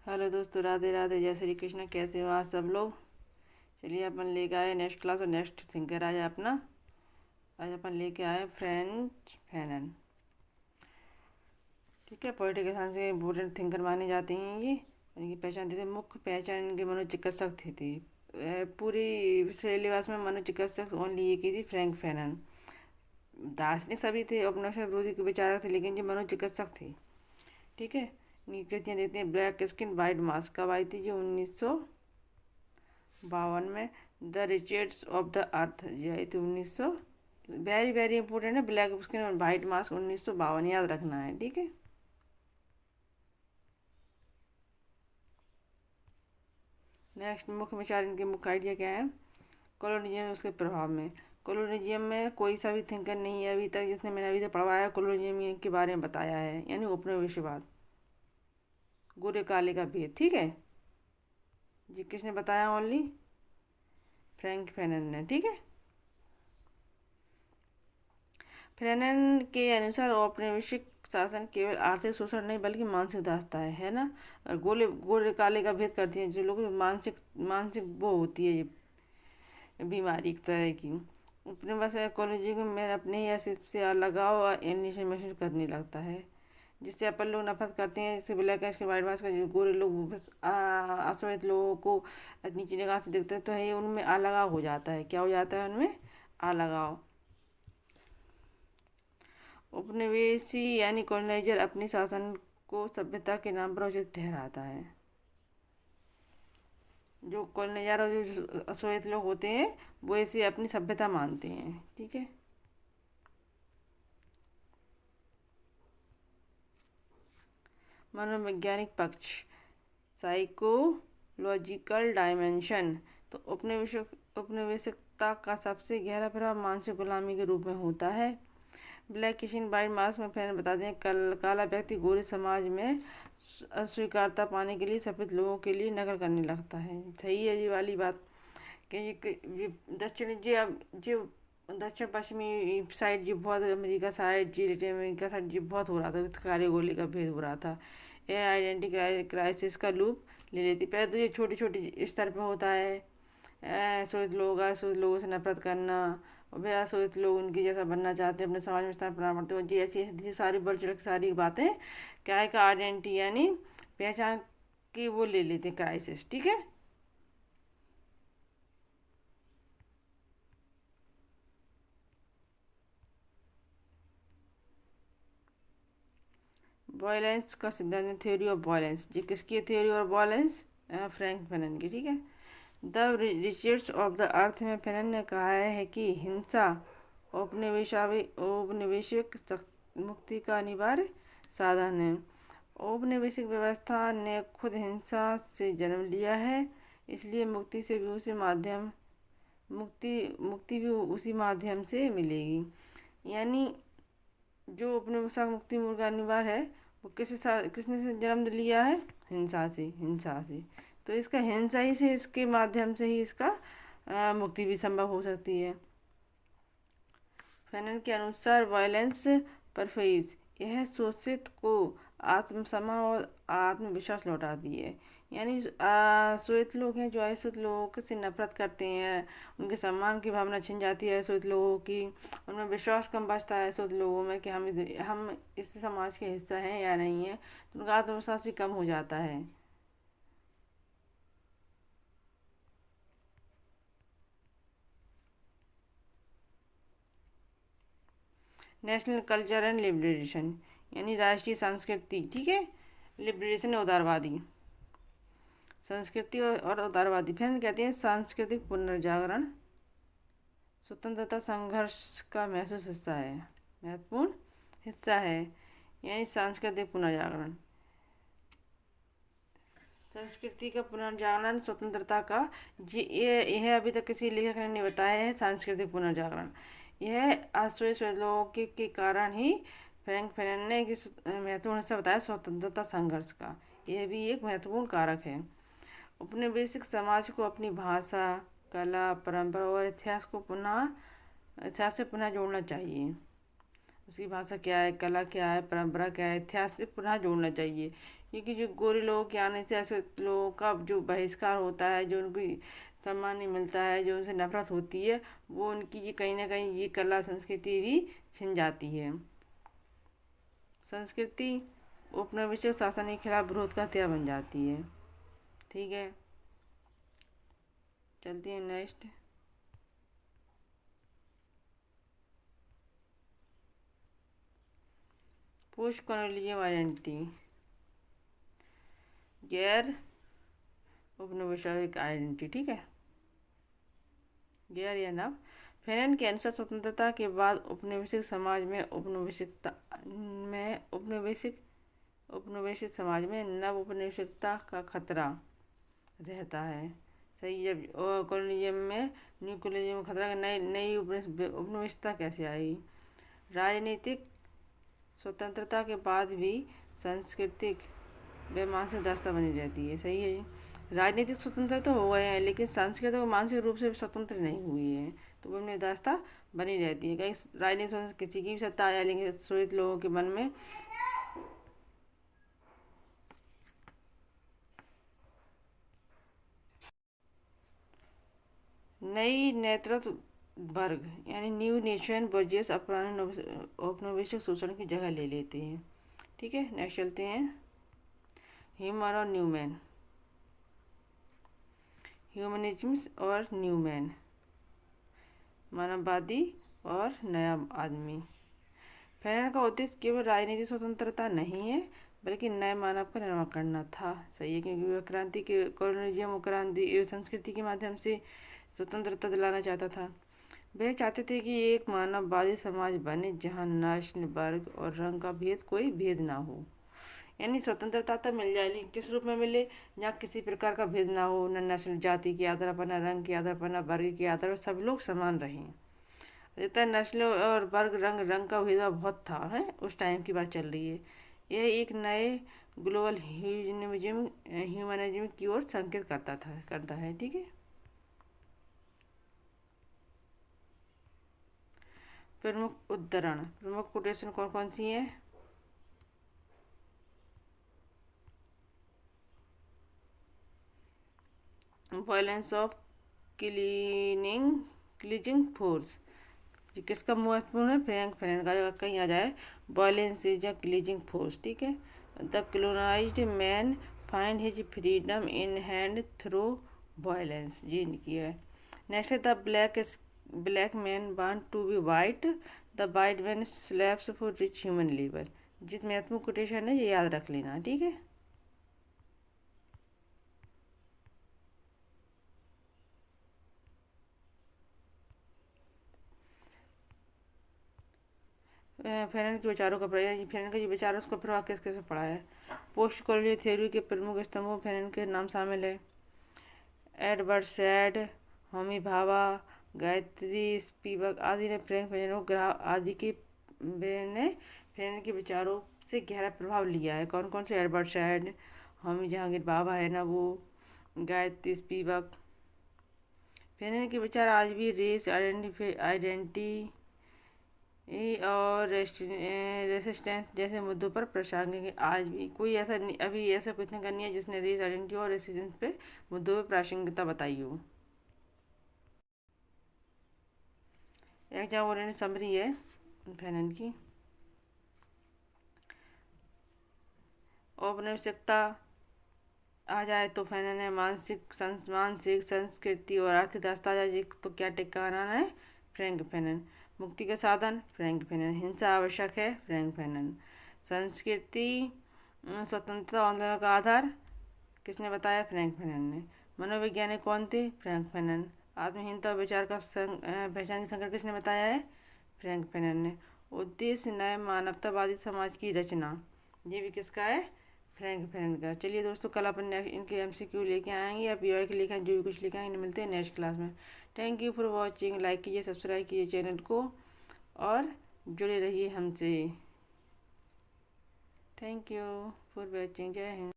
Hello दोस्तों, राधे राधे, जय श्री कृष्ण। कैसे हो आज सब लोग। चलिए अपन लेके आए नेक्स्ट क्लास और नेक्स्ट थिंकर आज अपना। आज अपन लेके आए फ्रेंच फैनन। ठीक है, पॉलिटिकल साइंस के इम्पोर्टेंट थिंकर माने जाते हैं ये। इनकी पहचान दी थी, मुख्य पहचान इनके मनोचिकित्सक थी। पूरी सिलेबस में मनोचिकित्सक ओनली एक ही थी, फ्रैंक फैनन। दार्शनिक सभी थे, अपने विरोधी के विचारक थे, लेकिन ये मनोचिकित्सक थे। ठीक है। इनकी कृतियाँ देखते हैं। ब्लैक स्किन वाइट मास्क कब आई थी? जो 1952 में। The wretched of the earth जी आई थी 1900। वेरी वेरी इंपॉर्टेंट है। ब्लैक स्किन और वाइट मास्क 1952 याद रखना है। ठीक है। नेक्स्ट, मुख्य विचार इनके मुख्य आइडिया क्या है? कॉलोनिज्म उसके प्रभाव में। कॉलोनिज्म में कोई सा भी थिंकर नहीं है अभी तक जिसने मैंने अभी तक पढ़वाया कॉलोनिज्म के बारे में बताया है, यानी उपनिवेशवाद, गोरे काले का भेद। ठीक है जी। किसने बताया? ओनली फ्रैंक फैनन ने। ठीक है। फैनन के अनुसार औपनिवेशिक शासन केवल आर्थिक शोषण नहीं बल्कि मानसिक दासता है ना। और गोले गोरे काले का भेद करती है जो लोग मानसिक मानसिक वो होती है, ये बीमारी एक तरह की। अपने बस कॉलेज में अपने ही ऐसे से लगाव और एलिनेशन महसूस करने लगता है, जिससे अपन लोग नफरत करते हैं। जैसे ब्लैक एश के वाइट मास्क का जो गोरे लोग बस आश्रित लोगों को नीची निगाह से देखते हैं, तो ये उनमें अलगाव हो जाता है। क्या हो जाता है उनमें? अलगाव। उपनिवेशी यानी कॉलोनाइजर अपने शासन को सभ्यता के नाम पर उचित ठहराता है। जो कॉलोनाइजर और जो अश्वेत लोग होते हैं वो इसे अपनी सभ्यता मानते हैं। ठीक है। मनोवैज्ञानिक पक्ष, साइकोलॉजिकल डायमेंशन। तो उपनिवेशिकता का सबसे गहरा प्रभाव मानसिक गुलामी के रूप में होता है। ब्लैक किशन वाइट मास्क में फैन बताते हैं काला व्यक्ति गोरे समाज में अस्वीकारता पाने के लिए सफ़ेद लोगों के लिए नकल करने लगता है। सही है ये वाली बात कि ये दक्षिण जी अब जो दक्षिण पश्चिमी साइड जी बहुत, अमेरिका साइड जी, लेटिन अमेरिका साइड जी बहुत हो रहा था, काले गोले का भेद हो रहा था। यह आइडेंटिटी क्राइसिस का लूप ले लेती। पहले तो ये छोटी छोटी स्तर पे होता है। शोषित लोग शोषित लोगों से नफरत करना, और वे शोषित लोग उनके जैसा बनना चाहते हैं, अपने समाज में स्थान बनाना पड़ते हैं जी। ऐसी ऐसी सारी बढ़ चढ़ के सारी बातें क्या है का आइडेंटिटी यानी पहचान की वो ले लेते हैं, क्राइसिस। ठीक है। वॉयलेंस का सिद्धांत, थ्योरी ऑफ वॉयलेंस। ये किसकी theory of violence? Frank Fanon की। ठीक है। द रिचर्ड्स ऑफ द अर्थ में फैनन ने कहा है कि हिंसा औपनिवेशिक मुक्ति का अनिवार्य साधन है। औपनिवेशिक व्यवस्था ने खुद हिंसा से जन्म लिया है, इसलिए मुक्ति भी उसी माध्यम से मिलेगी। यानी जो उपनिवेशिक मुक्ति मूल का अनिवार्य है वो किसने से जन्म लिया है? हिंसा से। तो इसका हिंसा ही से इसके माध्यम से ही इसका मुक्ति भी संभव हो सकती है। फैनन के अनुसार वायलेंस परफेज यह शोषित को आत्मसम्मान और आत्मविश्वास लौटाती है। यानी श्वेत लोग हैं जो अशोषित लोगों से नफरत करते हैं, उनके सम्मान की भावना छिन जाती है अशोषित लोगों की। उनमें विश्वास कम बचता है अशोषित लोगों में कि हम इस समाज के हिस्सा हैं या नहीं है, तो उनका आत्मविश्वास भी कम हो जाता है। नेशनल कल्चर एंड लिबरेशन यानी राष्ट्रीय संस्कृति। ठीक है। लिबरेशन उदारवादी संस्कृति और उदारवादी। फिर कहते हैं सांस्कृतिक पुनर्जागरण स्वतंत्रता संघर्ष का महत्वपूर्ण हिस्सा है। यानी सांस्कृतिक पुनर्जागरण, संस्कृति का पुनर्जागरण, स्वतंत्रता का ये यह अभी तक किसी लेखक ने नहीं बताया है। सांस्कृतिक पुनर्जागरण यह आश्रय लोगों के कारण ही फ्रैंक फैनन ने महत्वपूर्ण हिस्सा बताया स्वतंत्रता संघर्ष का। यह भी एक महत्वपूर्ण कारक है। उपनिवेशिक समाज को अपनी भाषा, कला, परंपरा और इतिहास से पुनः जोड़ना चाहिए। उसकी भाषा क्या है, कला क्या है, परंपरा क्या है, इतिहास से पुनः जोड़ना चाहिए। क्योंकि जो गोरे लोगों के आने से ऐसे लोगों का जो बहिष्कार होता है, जो उनको सम्मान नहीं मिलता है, जो उनसे नफरत होती है, वो उनकी ये कहीं ना कहीं ये कला संस्कृति भी छिन जाती है। संस्कृति औपनिवेशिक शासन के खिलाफ विरोध का हथियार बन जाती है। ठीक है, चलती है नेक्स्ट। पोस्ट कॉलोनियलिज्म आइडेंटिटी, गैर उपनिवेशिक आइडेंटिटी। ठीक है, गैर या नव। फैनन के अनुसार स्वतंत्रता के बाद उपनिवेशिक समाज में उपनिवेशिक समाज में नव उपनिवेशिकता का खतरा रहता है। सही। जब कॉलोनियम में न्यू कॉलोनियम में खतरा, नई नई उपनिवेशिकता कैसे आएगी? राजनीतिक स्वतंत्रता के बाद भी सांस्कृतिक व मानसिक दास्ता बनी रहती है। सही है जी। राजनीतिक स्वतंत्रता तो हो गए हैं, लेकिन सांस्कृतिक और मानसिक रूप से स्वतंत्र नहीं हुई है, तो उनमें दास्ता बनी रहती है। कहीं राजनीतिक किसी की भी सत्ता आ जाए, लेकिन शोषित लोगों के मन में नई नेतृत्व वर्ग यानी न्यू नेशन बर्जियस औपनिवेशिक शोषण की जगह ले लेते हैं। ठीक है, नेक्स्ट चलते हैं। ह्यूमन और न्यूमैन, ह्यूमनिज्म और न्यूमैन, मानववादी और नया आदमी। फैनन का उद्देश्य केवल राजनीतिक स्वतंत्रता नहीं है, बल्कि नए मानव का निर्माण करना था। सही है, क्योंकि वह क्रांति के कॉलोनियलिज्म क्रांति संस्कृति के माध्यम से स्वतंत्रता दिलाना चाहता था। वे चाहते थे कि एक मानववादी समाज बने जहां नस्ल, वर्ग और रंग का कोई भेद ना हो। यानी स्वतंत्रता तो मिल जाए, लेकिन किस रूप में मिले? जहाँ किसी प्रकार का भेद ना हो, न नस्ल जाति के आधार पर, न रंग के आधार पर, न वर्ग के आधार पर, सब लोग समान रहें। अधिकतर नस्ल और वर्ग रंग का भेदभाव बहुत था है, उस टाइम की बात चल रही है। यह एक नए ग्लोबल ह्यूमनिज्म की ओर संकेत करता है। ठीक है, प्रमुख उद्धरण, प्रमुख कोटेशन कौन कौन सी हैं? वायलेंस ऑफ क्लीजिंग फोर्स, किसका महत्वपूर्ण है? फ्रैंक फैनन का। कहीं आ जाए violence is a cleansing force. ठीक है, the colonized man find his freedom in hand through violence, जी की है। नेक्स्ट है the black man want to be white, the white man slaves for reach human labour. जिस महत्वपूर्ण quotation है ये याद रख लेना। ठीक है, फैनन के विचारों का फैनन के जो विचार उसका प्रभाव किस किस पर पड़ा है? पोस्ट कॉलोनियल थ्योरी के प्रमुख स्तंभों फैनन के नाम शामिल है। Edward Said, Homi Bhabha, Gayatri Spivak आदि ने फ्रैंक फैनन को ने फैनन के विचारों से गहरा प्रभाव लिया है। कौन कौन से? एडवर्ड सैड, होमी जहांगीर भाभा है ना वो, गायत्री स्पिवक। फैनन के विचार आज भी रेस आइडेंटिटी और रेसिस्टेंस जैसे मुद्दों पर प्रासंगिक है। आज भी कोई ऐसा नहीं, अभी ऐसा कुछ नहीं करनी है जिसने रेस आइडेंटिटी और रेसिस्टेंस पे मुद्दों पर प्रासंगिकता बताई हो। एग्जाम ओरिएंटेड समरी है फैनन की। औपनिवेशिकता आ जाए तो फैनन है मानसिक संस्कृति और आर्थिक दास्ता आ जाए तो क्या ठिकाना है? Frank Fanon. मुक्ति के साधन? Frank Fanon. हिंसा आवश्यक है? Frank Fanon. संस्कृति स्वतंत्रता आंदोलन का आधार किसने बताया? फ्रैंक फैनन ने। मनोवैज्ञानिक कौन थे? Frank Fanon. आत्महीनता और विचार का पहचान की संकट किसने बताया है? फ्रैंक फैनन ने। उद्देश्य नए मानवतावादी समाज की रचना, ये भी किसका है? फ्रैंक फैनन का। चलिए दोस्तों, कल अपन इनके एमसीक्यू लेके आएंगे या पीवाई के लिखे जो भी कुछ लिखे आएंगे, मिलते हैं नेक्स्ट क्लास में। Thank you for watching. Like कीजिए, सब्सक्राइब कीजिए चैनल को और जुड़े रहिए हमसे। Thank you for watching. जय हिंद।